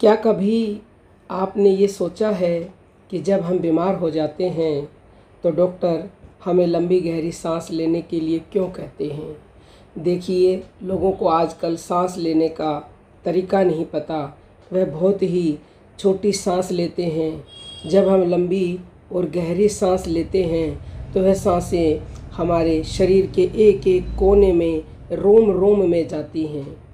क्या कभी आपने ये सोचा है कि जब हम बीमार हो जाते हैं तो डॉक्टर हमें लंबी गहरी सांस लेने के लिए क्यों कहते हैं? देखिए, लोगों को आजकल सांस लेने का तरीका नहीं पता। वह बहुत ही छोटी सांस लेते हैं। जब हम लंबी और गहरी सांस लेते हैं तो वह सांसें हमारे शरीर के एक एक कोने में, रोम रोम में जाती हैं।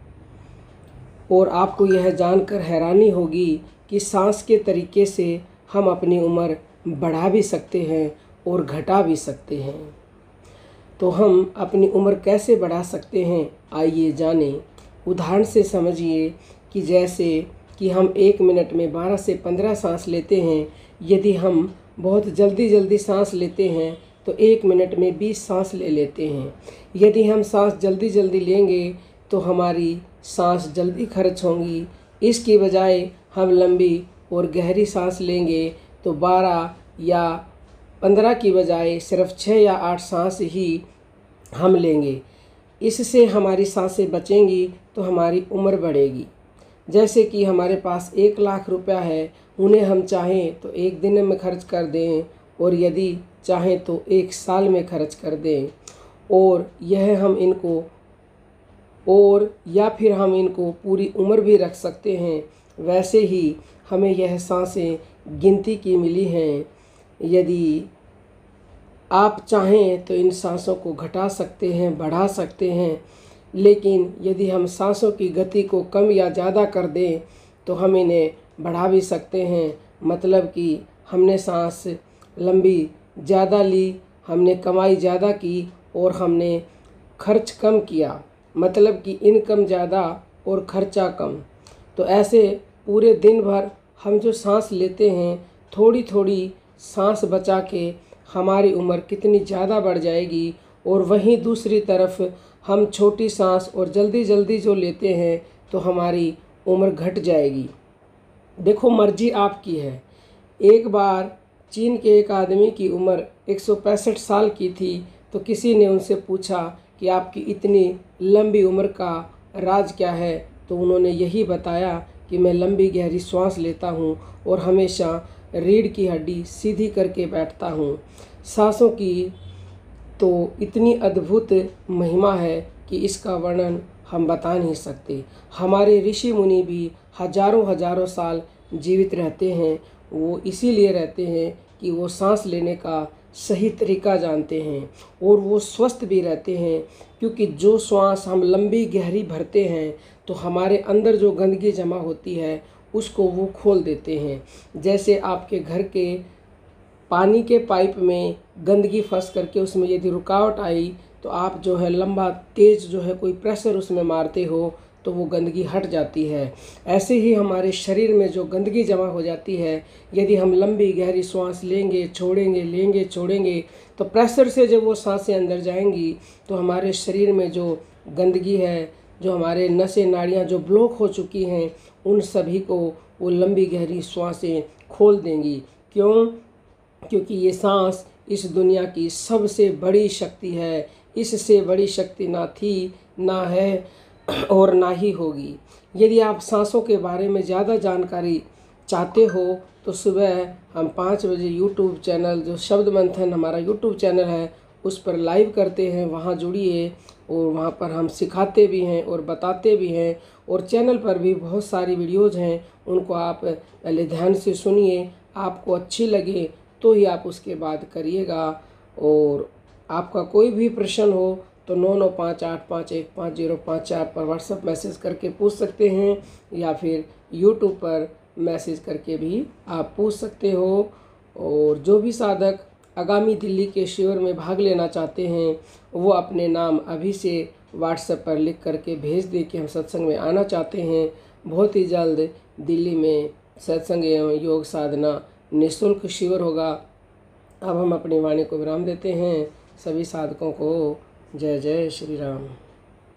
और आपको यह जानकर हैरानी होगी कि सांस के तरीके से हम अपनी उम्र बढ़ा भी सकते हैं और घटा भी सकते हैं। तो हम अपनी उम्र कैसे बढ़ा सकते हैं, आइए जानें। उदाहरण से समझिए कि जैसे कि हम 1 मिनट में 12 से 15 सांस लेते हैं। यदि हम बहुत जल्दी सांस लेते हैं तो 1 मिनट में 20 सांस ले लेते हैं। यदि हम सांस जल्दी लेंगे तो हमारी सांस जल्दी खर्च होंगी। इसकी बजाय हम लंबी और गहरी सांस लेंगे तो 12 या 15 की बजाय सिर्फ 6 या 8 सांस ही हम लेंगे। इससे हमारी सांसें बचेंगी तो हमारी उम्र बढ़ेगी। जैसे कि हमारे पास 1 लाख रुपया है, उन्हें हम चाहें तो 1 दिन में खर्च कर दें और यदि चाहें तो 1 साल में खर्च कर दें या फिर हम इनको पूरी उम्र भी रख सकते हैं। वैसे ही हमें यह सांसें गिनती की मिली हैं। यदि आप चाहें तो इन सांसों को घटा सकते हैं, बढ़ा सकते हैं, लेकिन यदि हम सांसों की गति को कम या ज़्यादा कर दें तो हम इन्हें बढ़ा भी सकते हैं। मतलब कि हमने सांस लंबी ज़्यादा ली, हमने कमाई ज़्यादा की और हमने खर्च कम किया, मतलब कि इनकम ज़्यादा और खर्चा कम। तो ऐसे पूरे दिन भर हम जो सांस लेते हैं, थोड़ी थोड़ी सांस बचा के हमारी उम्र कितनी ज़्यादा बढ़ जाएगी। और वहीं दूसरी तरफ हम छोटी सांस और जल्दी जो लेते हैं तो हमारी उम्र घट जाएगी। देखो, मर्जी आपकी है। एक बार चीन के एक आदमी की उम्र 165 साल की थी तो किसी ने उनसे पूछा कि आपकी इतनी लंबी उम्र का राज क्या है? तो उन्होंने यही बताया कि मैं लंबी गहरी सांस लेता हूँ और हमेशा रीढ़ की हड्डी सीधी करके बैठता हूँ। सांसों की तो इतनी अद्भुत महिमा है कि इसका वर्णन हम बता नहीं सकते। हमारे ऋषि मुनि भी हजारों साल जीवित रहते हैं। वो इसीलिए रहते हैं कि वो सांस लेने का सही तरीका जानते हैं और वो स्वस्थ भी रहते हैं। क्योंकि जो श्वास हम लंबी गहरी भरते हैं तो हमारे अंदर जो गंदगी जमा होती है उसको वो खोल देते हैं। जैसे आपके घर के पानी के पाइप में गंदगी फंस करके उसमें यदि रुकावट आई तो आप जो है लंबा तेज जो है कोई प्रेशर उसमें मारते हो तो वो गंदगी हट जाती है। ऐसे ही हमारे शरीर में जो गंदगी जमा हो जाती है, यदि हम लंबी गहरी सांस लेंगे, छोड़ेंगे तो प्रेशर से जब वो सांसें अंदर जाएंगी तो हमारे शरीर में जो गंदगी है, जो हमारे नसें नाड़ियाँ जो ब्लॉक हो चुकी हैं, उन सभी को वो लंबी गहरी सांसें खोल देंगी। क्यों? क्योंकि ये सांस इस दुनिया की सबसे बड़ी शक्ति है। इससे बड़ी शक्ति ना थी, ना है और ना ही होगी। यदि आप सांसों के बारे में ज़्यादा जानकारी चाहते हो तो सुबह हम 5 बजे यूट्यूब चैनल, जो शब्द मंथन हमारा यूट्यूब चैनल है, उस पर लाइव करते हैं। वहाँ जुड़िए और वहाँ पर हम सिखाते भी हैं और बताते भी हैं। और चैनल पर भी बहुत सारी वीडियोज़ हैं, उनको आप पहले ध्यान से सुनिए। आपको अच्छी लगे तो ही आप उसके बाद करिएगा। और आपका कोई भी प्रश्न हो तो 9958515054 पर व्हाट्सएप मैसेज करके पूछ सकते हैं या फिर यूट्यूब पर मैसेज करके भी आप पूछ सकते हो। और जो भी साधक आगामी दिल्ली के शिविर में भाग लेना चाहते हैं वो अपने नाम अभी से व्हाट्सएप पर लिख करके भेज दें कि हम सत्संग में आना चाहते हैं। बहुत ही जल्द दिल्ली में सत्संग एवं योग साधना निःशुल्क शिविर होगा। अब हम अपनी वाणी को विराम देते हैं। सभी साधकों को जय जय श्री राम।